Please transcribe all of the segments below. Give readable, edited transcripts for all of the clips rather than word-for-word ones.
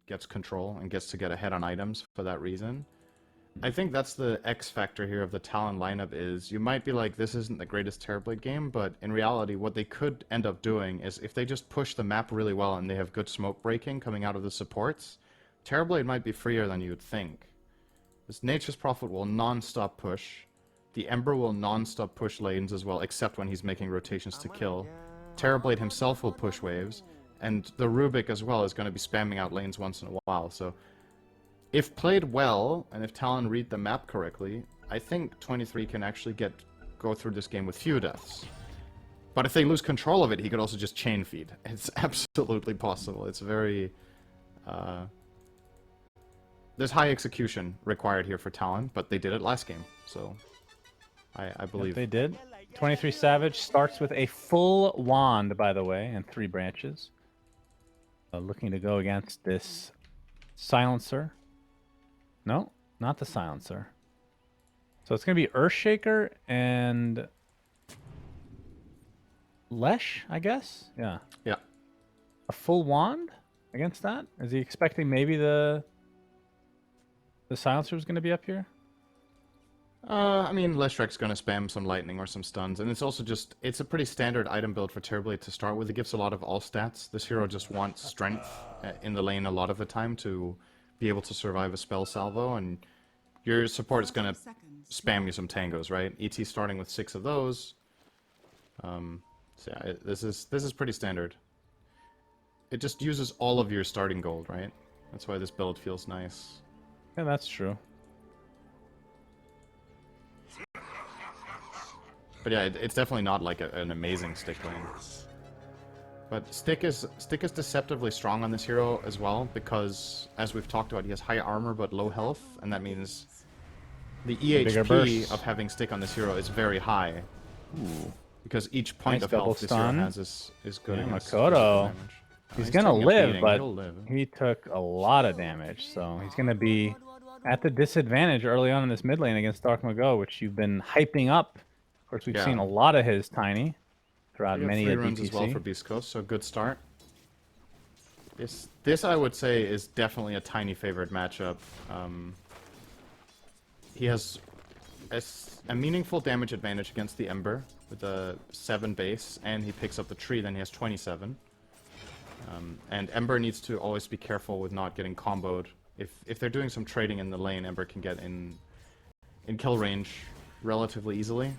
gets control and gets to get ahead on items for that reason. I think that's the X factor here of the Talon lineup is you might be like, this isn't the greatest Terrorblade game, but in reality, what they could end up doing is if they just push the map really well and they have good smoke breaking coming out of the supports, Terrorblade might be freer than you would think. This Nature's Prophet will non-stop push. The Ember will non-stop push lanes as well, except when he's making rotations to kill. Terrorblade himself will push waves, and the Rubik as well is going to be spamming out lanes once in a while, so if played well, and if Talon read the map correctly, I think 23 can actually go through this game with few deaths. But if they lose control of it, he could also just chain feed. It's absolutely possible. It's very... there's high execution required here for Talon, but they did it last game, so I believe... Yep, they did. 23 Savage starts with a full wand, by the way, and 3 branches. Looking to go against this Silencer. No, not the Silencer. So it's going to be Earthshaker and Lesh, I guess? Yeah. Yeah. A full wand against that? Is he expecting maybe the Silencer is going to be up here? I mean, Leshrek's going to spam some lightning or some stuns, and it's also just, it's a pretty standard item build for Terrorblade to start with. It gives a lot of all stats. This hero just wants strength in the lane a lot of the time to be able to survive a spell salvo, and your support is going to spam you some tangos, right? ET starting with 6 of those. So yeah, this is pretty standard. It just uses all of your starting gold, right? That's why this build feels nice. Yeah, that's true. But yeah, it's definitely not like an amazing stick lane. But stick is deceptively strong on this hero as well, because, as we've talked about, he has high armor but low health, and that means the EHP of having stick on this hero is very high. Ooh. Because each point of health this hero has is good against Makoto. He's gonna live, but live. he took a lot of damage, so he's gonna be at the disadvantage early on in this mid lane against Dark Mago, which you've been hyping up. Of course, we've seen a lot of his Tiny throughout many a runs DPC. as well for Beast Coast, so good start. This I would say is definitely a Tiny favorite matchup. He has a meaningful damage advantage against the Ember with a 7 base, and he picks up the tree, then he has 27. And Ember needs to always be careful with not getting comboed. If they're doing some trading in the lane, Ember can get in kill range relatively easily.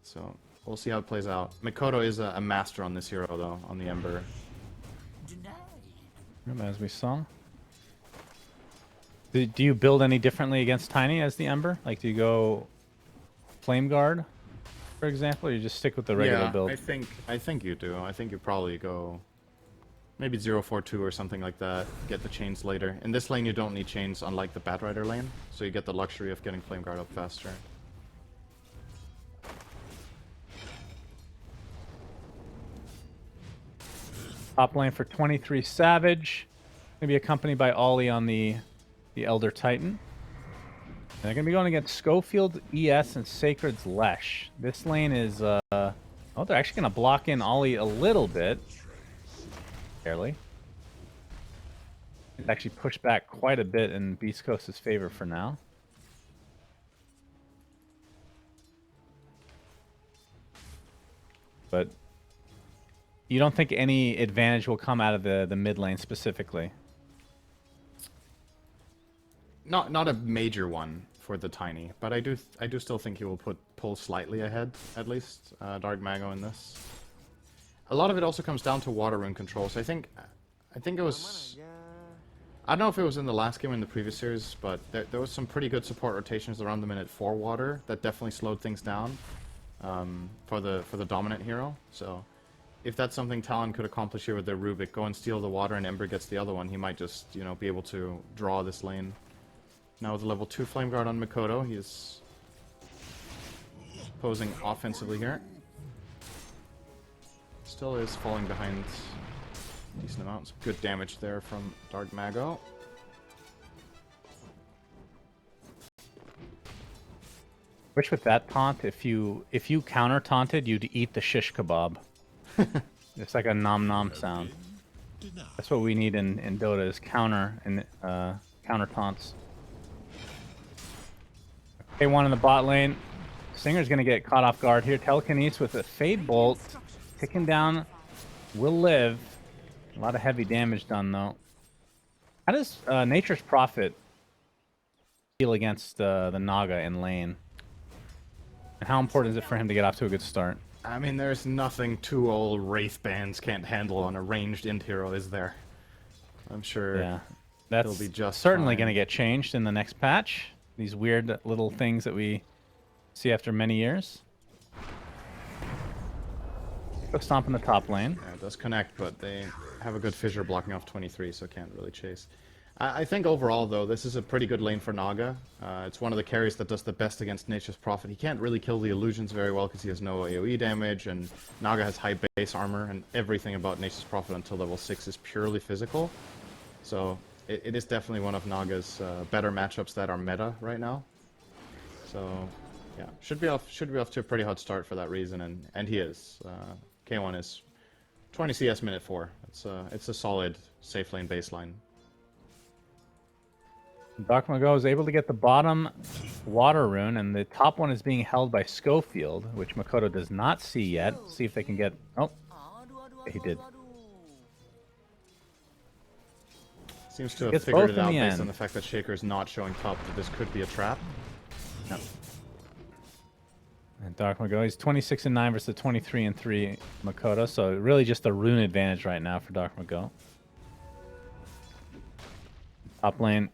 So we'll see how it plays out. Makoto is a master on this hero, though, on the Ember. As we saw. Do you build any differently against Tiny as the Ember? Like, do you go Flame Guard, for example, or you just stick with the regular build? I think you do. I think you probably go maybe 0-4-2 or something like that. Get the chains later. In this lane, you don't need chains, unlike the Batrider lane, so you get the luxury of getting Flame Guard up faster. Top lane for 23 Savage. Going to be accompanied by Ollie on the Elder Titan. And they're going to be going against Schofield, ES, and Sacred's Lesh. This lane is... oh, they're actually going to block in Ollie a little bit. Barely. It's actually pushed back quite a bit in Beast Coast's favor for now. But you don't think any advantage will come out of the mid lane specifically? Not a major one for the Tiny, but I do still think he will pull slightly ahead, at least, Dark Mago in this. A lot of it also comes down to water rune control, so I think it was... I don't know if it was in the last game or in the previous series, but there was some pretty good support rotations around the minute 4 water that definitely slowed things down for the dominant hero, so... If that's something Talon could accomplish here with their Rubik, go and steal the water and Ember gets the other one, he might just, you know, be able to draw this lane. Now with a level 2 Flame Guard on Makoto, he is posing offensively here. Still is falling behind decent amounts. Good damage there from Dark Mago. Wish with that taunt, if you counter taunted, you'd eat the shish kebab. It's like a nom nom sound. That's what we need in Dota is counter and counter taunts. K1 in the bot lane. Singer's gonna get caught off guard here. Telekinesis with a Fade Bolt. Ticking down. Will live. A lot of heavy damage done though. How does Nature's Prophet deal against the Naga in lane? And how important is it for him to get off to a good start? I mean, there's nothing two old Wraith bands can't handle on a ranged int hero, is there? I'm sure. Yeah, that's he'll be just certainly fine. going to get changed in the next patch. These weird little things that we see after many years. Go stomp in the top lane. Yeah, it does connect, but they have a good fissure blocking off 23, so can't really chase. I think overall, though, this is a pretty good lane for Naga. It's one of the carries that does the best against Nature's Prophet. He can't really kill the illusions very well because he has no AoE damage, and Naga has high base armor, and everything about Nature's Prophet until level 6 is purely physical. So it is definitely one of Naga's better matchups that are meta right now. So yeah, should be off to a pretty hot start for that reason, and he is. K1 is 20 CS minute 4. It's a solid safe lane baseline. Darkmago is able to get the bottom water rune, and the top one is being held by Schofield, which Makoto does not see yet. See if they can get... Oh, he did. Seems to have Gets figured both it in out the based end. on the fact that Shaker is not showing top that this could be a trap. No. And Darkmago, he's 26-9 versus 23-3 Makoto, so really just a rune advantage right now for Darkmago. Top lane,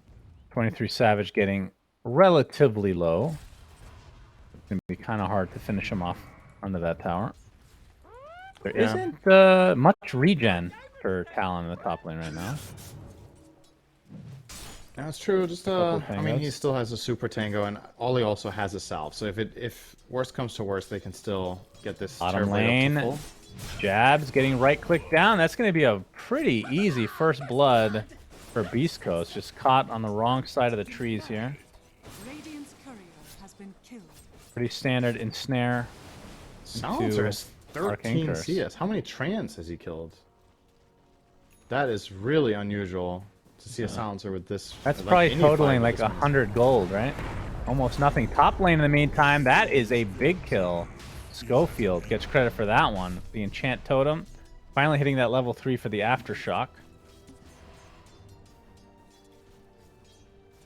23 Savage getting relatively low. It's going to be kind of hard to finish him off under that tower. There isn't much regen for Talon in the top lane right now. That's true. Just Couple I mean, he tangos. still has a super tango, and Ollie also has a salve. So if worst comes to worst, they can still get this Bottom Terrorblade up lane, to full. Jabs getting right click down. That's going to be a pretty easy first blood for Beast Coast. Just caught on the wrong side of the trees here. Radiant's courier has been killed. Pretty standard ensnare. Silencer has Arcane 13 Curse. CS. How many trans has he killed? That is really unusual to see a silencer with this. That's like probably any totaling five like of this 100 gold, right? Almost nothing. Top lane in the meantime, that is a big kill. Schofield gets credit for that one. The enchant totem. Finally hitting that level 3 for the aftershock.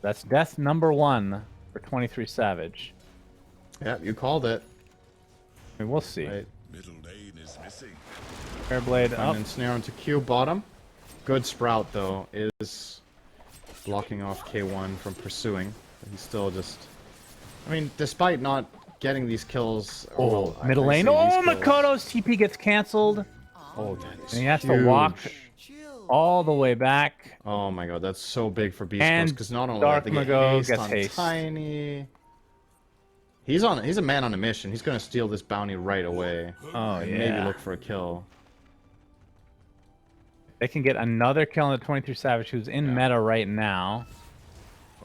That's death number 1 for 23 Savage. Yeah, you called it. I mean, we'll see. Right. Middle lane is missing. Fairblade up. And snare onto Q bottom. Good Sprout though is blocking off K1 from pursuing. He's still just. I mean, despite not getting these kills. Oh, I middle lane. see these Oh, kills. Makoto's TP gets canceled. Oh, that is And he has to walk all the way back. Oh my god, that's so big for Beast And because not only Dark that, they get Mago haste gets on haste. Tiny. He's a man on a mission. He's gonna steal this bounty right away. Oh, And yeah. maybe look for a kill. They can get another kill on the 23 Savage, who's in meta right now.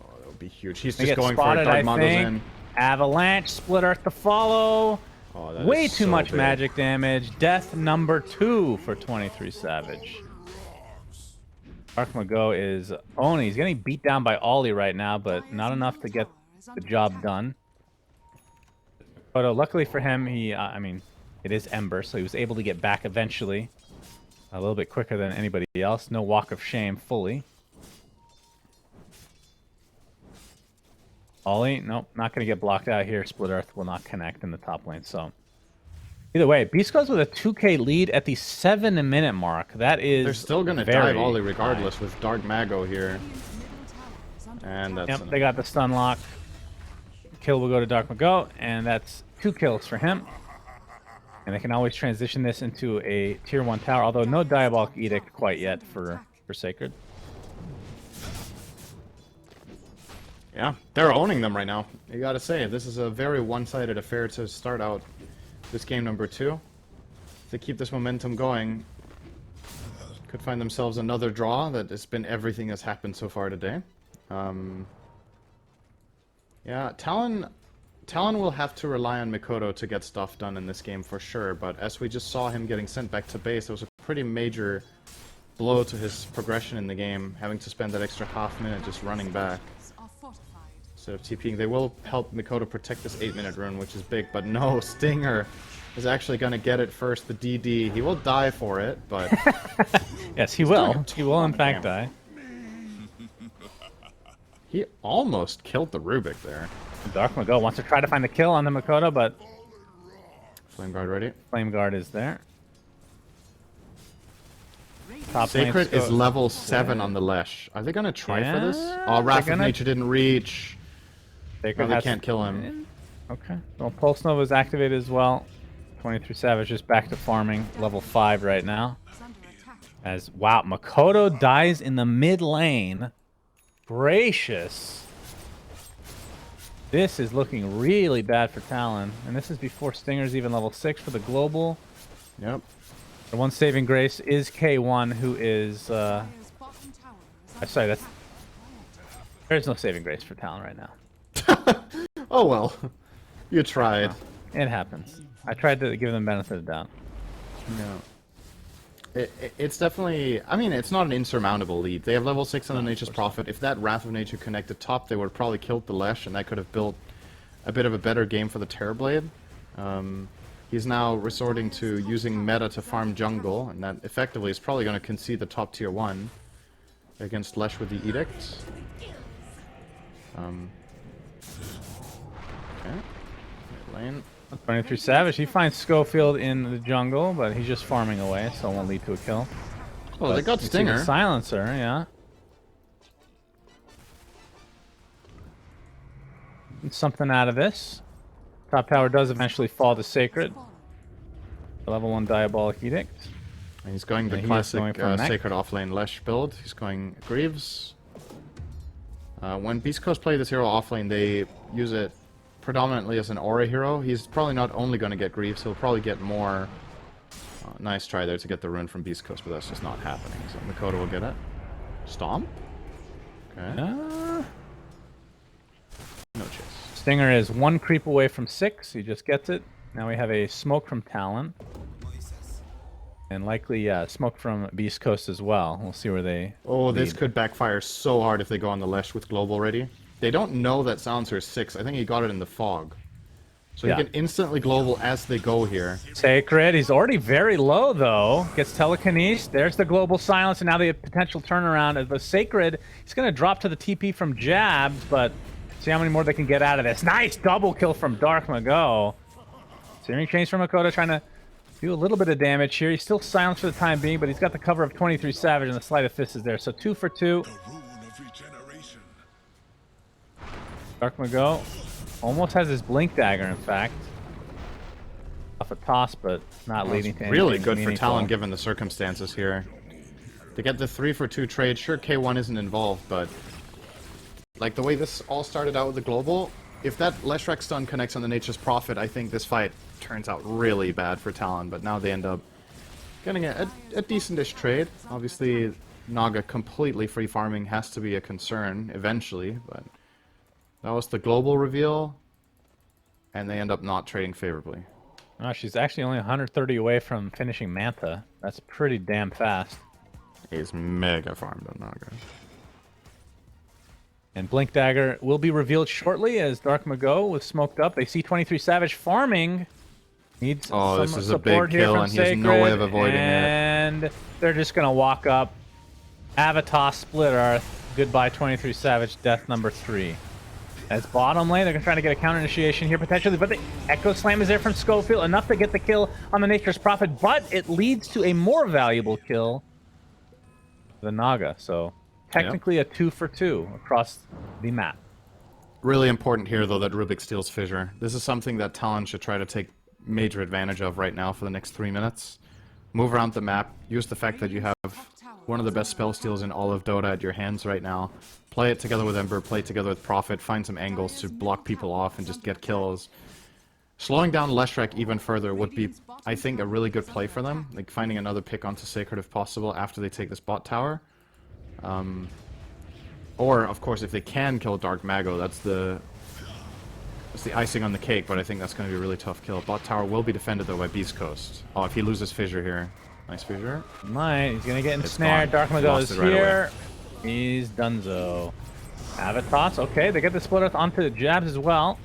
Oh, that would be huge. He's They just get going spotted, for it. I Dark Mago's think. in. Avalanche, Split Earth to follow. Oh, that Way is too so much big. magic damage. Death number 2 for 23 Savage. Dark Mago is owning. He's getting beat down by Ollie right now, but not enough to get the job done. But luckily for him, I mean, it is Ember, so he was able to get back eventually. A little bit quicker than anybody else. No walk of shame fully. Ollie, nope, not going to get blocked out here. Split Earth will not connect in the top lane, so... Either way, Beast goes with a 2k lead at the 7-minute mark. That is They're still gonna very dive Ollie high. regardless with Dark Mago here. And that's Yep, they got the stun lock. Kill will go to Dark Mago, and that's 2 kills for him. And they can always transition this into a tier 1 tower, although no Diabolic Edict quite yet for Sacred. Yeah, they're owning them right now. You gotta say, this is a very one-sided affair to start out this game number 2. If they keep this momentum going, could find themselves another draw. That has been everything that's happened so far today. Yeah, Talon will have to rely on Mikoto to get stuff done in this game for sure, but as we just saw him getting sent back to base, there was a pretty major blow to his progression in the game, having to spend that extra half minute just running back Are fortified. instead of TPing. They will help Mikoto protect this 8-minute rune, which is big, but no, Stinger is actually going to get it first, the DD. He will die for it, but... Yes, he doing will. a He will, in ton of fact, die. He almost killed the Rubik there. Dark Mago wants to try to find the kill on the Makoto, but Flame Guard ready. Flame Guard is there. Top lane Sacred is Sco- level 7 on the Lesh. Are they going to try for this? Yeah, Oh, Wrath they're of gonna- Nature didn't reach. Sacred No, they has can't to- kill him. Okay. Well, Pulse Nova is activated as well. 23 Savage is back to farming, level 5 right now. Is under attack. As, wow, Makoto dies in the mid lane. Gracious. This is looking really bad for Talon. And this is before Stinger's even level 6 for the global. Yep. The one saving grace is K1, who is... Player's bottom tower is under sorry, that's... There's no saving grace for Talon right now. Oh well. You tried. It happens. I tried to give them benefit of the doubt. No. It's definitely... I mean, it's not an insurmountable lead. They have level 6 on the Nature's Prophet. If that Wrath of Nature connected top, they would have probably killed the Lesh, and that could have built a bit of a better game for the Terrorblade. He's now resorting to using meta to farm jungle, and that effectively is probably going to concede the top tier 1 against Lesh with the Edict. Okay. Lane. 23 Savage, he finds Schofield in the jungle, but he's just farming away, so it won't lead to a kill. Oh, they got You see the Stinger. Silencer, yeah. Get something out of this. Top tower does eventually fall to Sacred. fallen. The level 1 Diabolic Edict. And he's going the Yeah, he is classic going for mech. Sacred offlane Lesh build. He's going Greaves. When Beast Coast play this hero offlane, they use it predominantly as an aura hero. He's probably not only going to get Greaves, he'll probably get more... nice try there to get the rune from Beast Coast, but that's just not happening. So Mikoto will get it. Stomp? Okay. No chase. Stinger is 1 creep away from 6. He just gets it. Now we have a smoke from Talon. And likely smoke from Beast Coast as well. We'll see where they Oh, this lead. could backfire so hard if they go on the Lesh with Global ready. They don't know that Silencer is 6. I think he got it in the fog. So Yeah. he can instantly Global as they go here. Sacred, he's already very low though. Gets telekinesis. There's the global silence, and now the potential turnaround of the Sacred. He's going to drop to the TP from jabs, but see how many more they can get out of this. Nice double kill from Dark Mago. Searing Chains from Makoto trying to do a little bit of damage here. He's still silenced for the time being, but he's got the cover of 23 Savage, and the Sleight of Fist is there. So 2 for 2. The rune of regeneration. Dark Mago almost has his Blink Dagger, in fact. Off a toss, but not leading to anything Really good for meaningful. Talon given the circumstances here. To get the 3 for 2 trade, sure K1 isn't involved, but like the way this all started out with the global, if that Leshrac stun connects on the Nature's Prophet, I think this fight turns out really bad for Talon, but now they end up getting a decentish trade. Obviously, Naga completely free farming has to be a concern eventually, but that was the global reveal, and they end up not trading favorably. Oh, she's actually only 130 away from finishing Manta. That's pretty damn fast. He's mega farmed on Naga. And Blink Dagger will be revealed shortly as Dark Mago was smoked up. They see 23 Savage farming. Needs Oh, some this is a support big here kill, from and he has no way of Sacred, avoiding it. and they're just going to walk up. Avatar Split Earth. Goodbye 23 Savage. Death number 3. As bottom lane, they're trying to get a counter initiation here potentially, but the Echo Slam is there from Schofield. Enough to get the kill on the Nature's Prophet, but it leads to a more valuable kill for the Naga. So technically a 2 for 2 across the map. Really important here, though, that Rubik steals Fissure. This is something that Talon should try to take major advantage of right now for the next 3 minutes. Move around the map, use the fact that you have one of the best spell steals in all of Dota at your hands right now. Play it together with Ember, play it together with Prophet, find some angles to block people off and just get kills. Slowing down Leshrac even further would be, I think, a really good play for them. Like, finding another pick onto Sacred if possible after they take this bot tower. Or, of course, if they can kill Dark Mago, that's the icing on the cake, but I think that's going to be a really tough kill. Bot tower will be defended, though, by Beast Coast. Oh, if he loses Fissure here. Nice fissure. He's gonna get It's ensnared. gone. Dark Mago Lost is it right here. He's donezo. Avatos, okay, they get the split earth onto the jabs as well.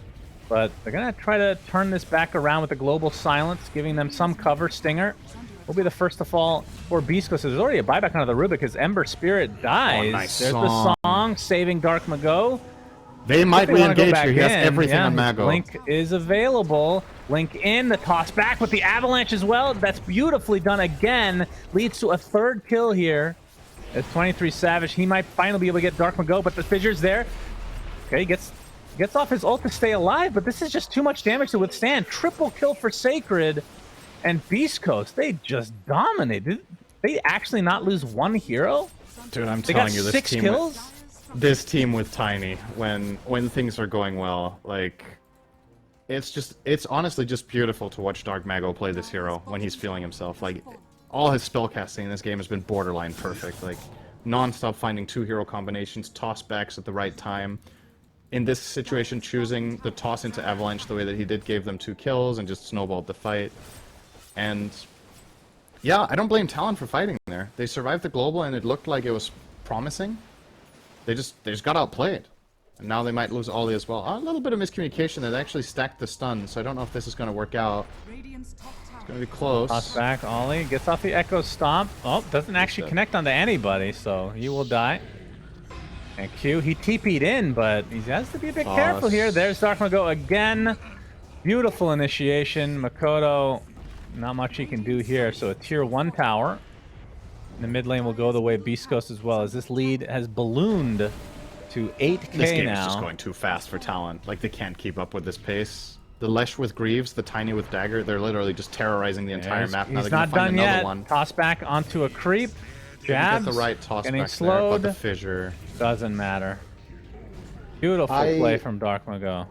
But they're gonna try to turn this back around with the global silence, giving them some cover. Stinger will be the first to fall for beastcoast. There's already a buyback onto the Rubik because Ember Spirit dies. Oh, nice There's song. the song saving Dark Mago. They might If they wanna go re-engage back here. He has in, everything yeah, on his Mago. Blink is available. Blink in, the toss back with the avalanche as well. That's beautifully done again. Leads to a third kill here. As 23 Savage, he might finally be able to get Dark Mago, but the fissure's there. Okay, gets off his ult to stay alive, but this is just too much damage to withstand. Triple kill for Sacred and Beast Coast. They just dominated. They actually not lose one hero. Dude, I'm They got telling you, 6 kills. This team with Tiny, when things are going well, like, it's honestly just beautiful to watch Dark Mago play this hero when he's feeling himself. Like, all his spellcasting in this game has been borderline perfect. Like, non-stop finding 2 hero combinations, toss backs at the right time. In this situation, choosing the toss into Avalanche the way that he did gave them 2 kills and just snowballed the fight. And yeah, I don't blame Talon for fighting there. They survived the global and it looked like it was promising. They just got outplayed. And now they might lose Ollie as well. A little bit of miscommunication. They actually stacked the stun, so I don't know if this is going to work out. Radiant's top tower. It's going to be close. Toss back, Ollie gets off the Echo Stomp. Oh, doesn't actually connect onto anybody, so he will die. And Q, he TP'd in, but he has to be a bit careful here. There's Dark Mago again. Beautiful initiation. Makoto, not much he can do here. So a tier 1 tower. In the mid lane will go the way of Beast Coast as well, as this lead has ballooned to 8k This game now. is just going too fast for Talon. Like, they can't keep up with this pace. The Lesh with Greaves, the Tiny with Dagger, they're literally just terrorizing the entire map. Now He's they're going not to find done another yet. one. Toss back onto a creep. Jabs. Get the right toss Getting back slowed. there, but the fissure. Doesn't matter. Beautiful play from Dark Mago.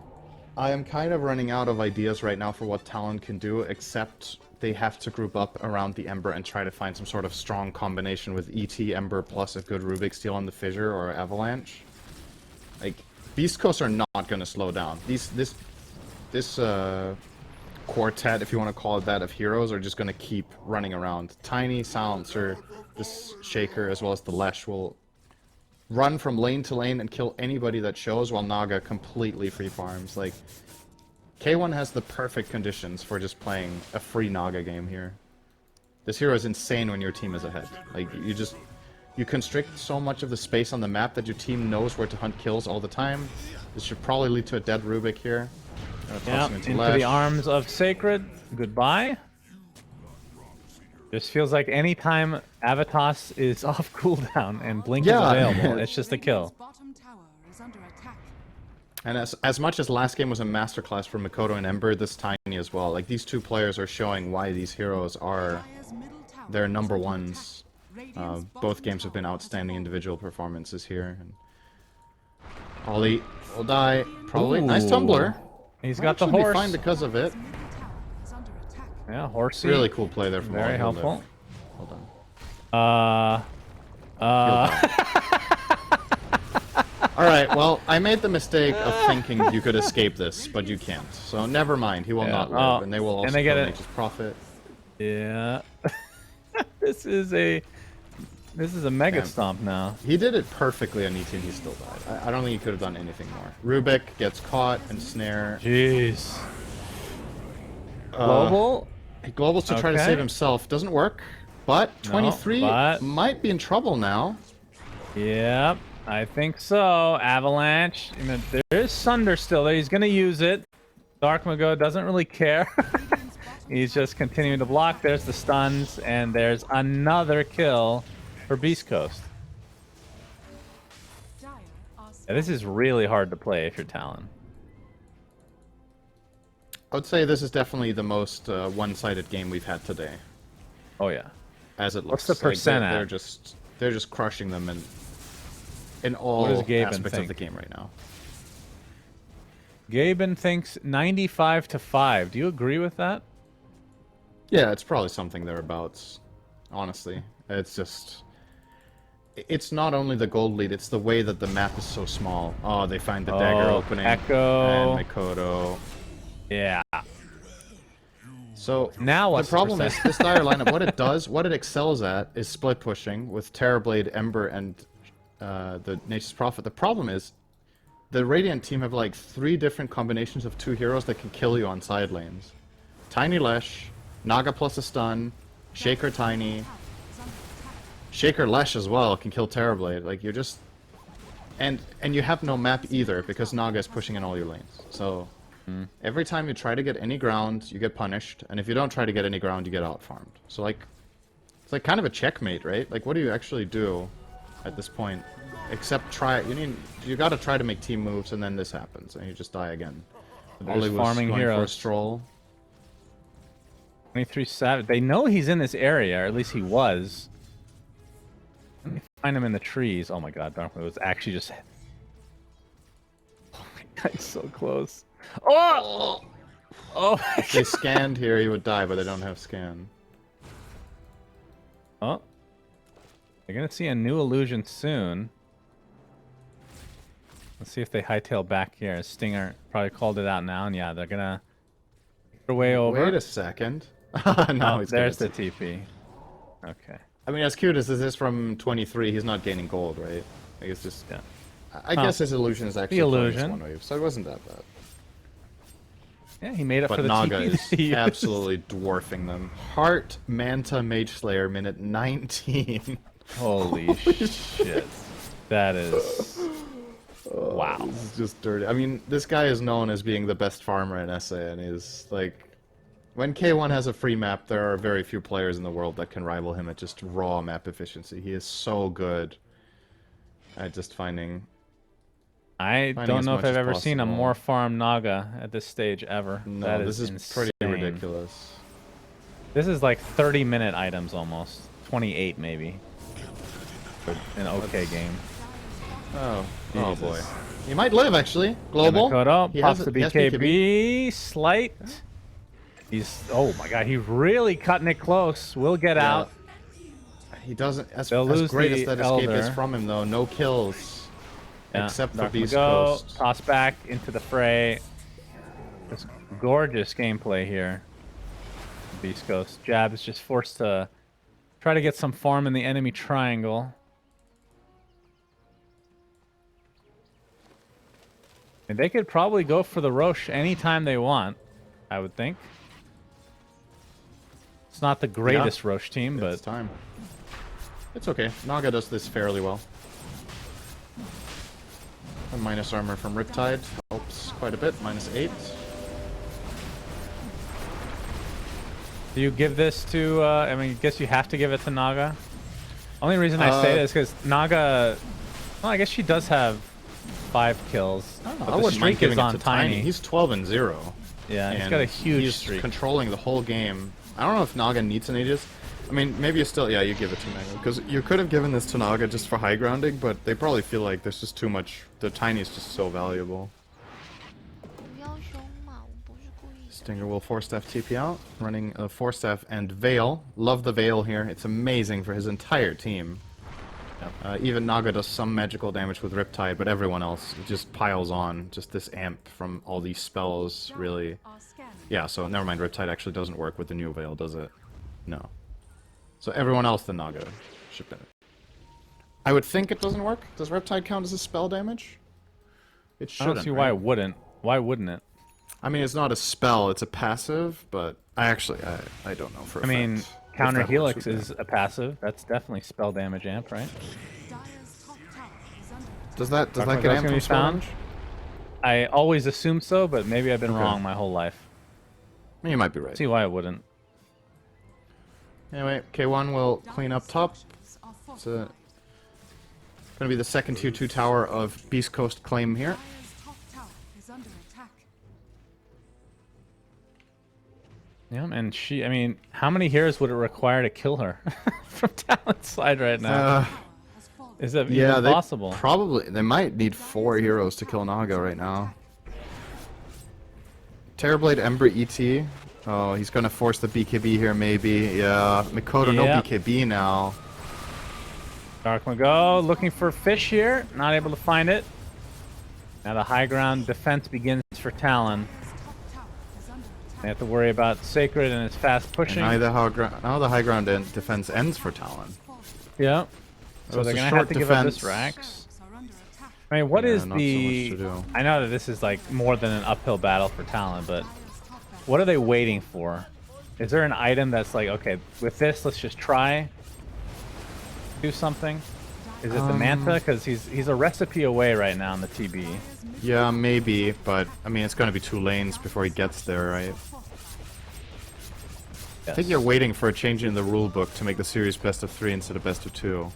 I am kind of running out of ideas right now for what Talon can do, except they have to group up around the Ember and try to find some sort of strong combination with ET, Ember, plus a good Rubik Steel on the Fissure or Avalanche. Like, Beast Coast are not going to slow down. This quartet, if you want to call it that, of heroes are just going to keep running around. Tiny, Silencer, this Shaker, as well as the Lesh will run from lane to lane and kill anybody that shows, while Naga completely free farms. Like, K1 has the perfect conditions for just playing a free Naga game here. This hero is insane when your team is ahead. Like, you constrict so much of the space on the map that your team knows where to hunt kills all the time. This should probably lead to a dead Rubik here. Yeah, into the arms of Sacred. Goodbye. Just feels like anytime Avatos is off cooldown and Blink is available, it's just a kill. Bottom tower is under attack. And as much as last game was a masterclass for Makoto and Ember, this Tiny as well. Like, these two players are showing why these heroes are Dire's middle tower their is number under ones. attack. Radiant's Both bottom games have been tower is outstanding fallen. individual performances here. And Ollie will die, probably. Nice tumbler. He's Might got the actually be horse. fine because of it. Middle tower is under attack. Yeah, horsey. Really cool play there from Very Ollie. helpful. Hold on. Alright, well, I made the mistake of thinking you could escape this, but you can't. So never mind, he will not live, and they will also and they get kill it. Nature's Prophet. Yeah. This is a mega Damn. stomp now. He did it perfectly on ET and he still died. I don't think he could have done anything more. Rubik gets caught and snare. Jeez. Global. He globals to try to Okay. save himself. Doesn't work. But 23 but- might be in trouble now. Yep, I think so. Avalanche. You know, there is Sunder still there. He's gonna use it. Dark Mago doesn't really care. He's just continuing to block. There's the stuns, and there's another kill for Beast Coast. Dire are Yeah, this is really hard to play if you're Talon. I would say this is definitely the most one-sided game we've had today, Oh yeah. as it looks. What's the percent they're at? they're just crushing them in all What does Gaben aspects of think? the game right now. Gaben thinks 95-5. Do you agree with that? Yeah, it's probably something thereabouts. Honestly, it's just. It's not only the gold lead; it's the way that the map is so small. Oh, they find the dagger opening. Echo. And Makoto. Yeah. So Now the what's the problem is percent? this dire lineup. What it does, what it excels at, is split pushing with Terrorblade, Ember, and the Nature's Prophet. The problem is the Radiant team have like 3 different combinations of 2 heroes that can kill you on side lanes. Tiny Lesh, Naga plus a stun, Shaker Tiny, Shaker Lesh as well can kill Terrorblade. Like you're just, and you have no map either because Naga is pushing in all your lanes. So every time you try to get any ground, you get punished, and if you don't try to get any ground, you get out farmed. So like, it's like kind of a checkmate, right? Like what do you actually do at this point? Except try. You got to try to make team moves, and then this happens, and you just die again. Ollie was farming going for a heroes. stroll. 23 Savage. They know he's in this area, or at least he was. Let me find him in the trees. Oh my god, Dark, it was actually just... Oh my god, he's so close. Oh! Oh my If they scanned here, he would die, but they don't have scan. Oh. They're gonna see a new illusion soon. Let's see if they hightail back here. Stinger probably called it out now, and yeah, they're gonna make their way over. Wait a second. No, Oh, he's there's good. the TP. Okay. I mean, as cute as this is from 23, he's not gaining gold, right? Like, it's just... Yeah. I guess his illusion is actually illusion. one wave, so it wasn't that bad. Yeah, he made up But for the Naga TP is that he used. absolutely dwarfing them. Heart Manta Mage Slayer, minute 19. Holy shit. That is... Wow. This is just dirty. I mean, this guy is known as being the best farmer in SA, and he's like... When K1 has a free map, there are very few players in the world that can rival him at just raw map efficiency. He is so good at just finding don't as know much if I've as ever seen a possible. more farm Naga at this stage ever. No, That this is insane. pretty ridiculous. This is like 30-minute items almost. 28 maybe. For an okay game. Oh Jesus. boy. He might live, actually. Global. Yamakoto He pops has- the he has BKB. Slight. He's... Oh my god, he's really cutting it close. We'll get Yeah. out. He doesn't... As They'll lose great the as that escape is Elder. from him, though, no kills. Yeah, Except for Dark Beast Mago, Coast. toss back into the fray. Just gorgeous gameplay here. Beast Coast. Jab is just forced to try to get some farm in the enemy triangle. And they could probably go for the Roche anytime they want, I would think. It's not the greatest Roche team, It's but time. It's okay. Naga does this fairly well. A minus armor from Riptide helps quite a bit. -8. do you give this to, I mean, I guess you have to give it to Naga? Only reason I say this is because Naga, well, I guess she does have 5 kills. I But the wouldn't mind streak giving is it on to Tiny. He's 12-0. Yeah, he's and got a huge he's streak. controlling the whole game. I don't know if Naga needs an Aegis. I mean, maybe you still... Yeah, you give it to Naga. Because you could have given this to Naga just for high grounding, but they probably feel like there's just too much... The Tiny is just so valuable. 不要凶嘛，我不是故意的。 Stinger will 4-staff TP out, running a 4-staff and Veil. Love the Veil here. It's amazing for his entire team. Even Naga does some magical damage with Riptide, but everyone else just piles on. Just this amp from all these spells, really... Are scanning. Yeah, so never mind, Riptide actually doesn't work with the new Veil, does it? No. So everyone else than Naga should benefit. I would think it doesn't work. Does Riptide count as a spell damage? It I shouldn't, don't see why right? it wouldn't. Why wouldn't it? I mean, it's not a spell, it's a passive, but I actually, I don't know for a I mean, fact if Counter that works Helix with is a passive. That's definitely spell damage amp, right? Dyer's top tower is under attack. Does that Dark get Mago's amped gonna from be spell found? damage? I always assume so, but maybe I've been Okay. wrong my whole life. You might be right. See why it wouldn't. Anyway, K1 will clean up top. Structures are It's fortified. gonna be the second tier 2 tower of Beast Coast claim here. Dyer's top tower is under attack. Yeah, and she, I mean, how many heroes would it require to kill her from Talon's side right now? Has fallen. Is that Yeah, even they possible? they might need 4 heroes to kill Naga right now. Terrorblade Ember ET. Oh, he's gonna force the BKB here, maybe. Yeah, Mikoto, no Yep. BKB now. Dark Mago looking for fish here, not able to find it. Now the high ground defense begins for Talon. Dyer's top tower is under attack. They have to worry about Sacred and its fast pushing. And now the high ground defense ends for Talon. Yeah. So was they're a gonna short have to give up this defense. Rax. Are under attack. I mean, what Yeah, is not so the? much to do. I know that this is like more than an uphill battle for Talon, but Dire's top barracks. what are they waiting for? Is there an item that's like, okay, with this, let's just try do something? Is it the Manta? Because he's a recipe away right now in the TB. Yeah, maybe, but I mean, it's going to be 2 lanes before he gets there, right? I think you're waiting for a change in the rule book to make the series best of 3 instead of best of 2.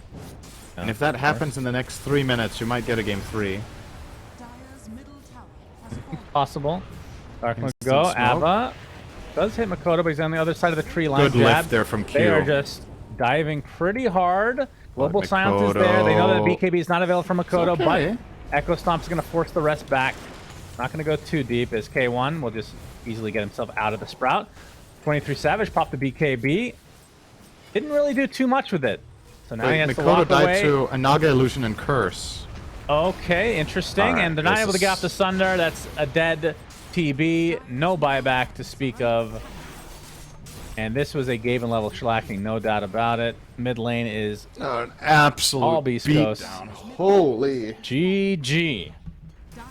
And if that happens in the next 3 minutes, you might get a game 3. Dire's middle tower has fallen. Possible. Dark will Instant go. smoke. Ava does hit Makoto, but he's on the other side of the tree line. Good Jab. lift there from Q. They are just diving pretty hard. Global But silence is there. They know that Makoto- BKB is not available for Makoto, It's okay. but Echo Stomp's going to force the rest back. Not going to go too deep as K1 will just easily get himself out of the Sprout. 23 Savage popped the BKB. Didn't really do too much with it. So now he has to Makoto walk died away. to a Naga Illusion and Curse. Okay, interesting. Alright, And they're not this able to get is- off the Sunder. That's a dead TB. No buyback to speak of. And this was a Gaven level shellacking, no doubt about it. Mid lane is An absolute All Beast Coast. beatdown. Holy. GG.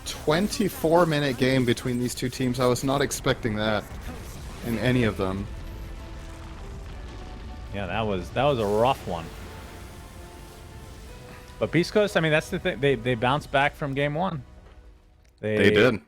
24-minute game between these two teams. I was not expecting that in any of them. Yeah, that was a rough one. But Beast Coast, I mean, that's the thing. They bounced back from game 1. They did.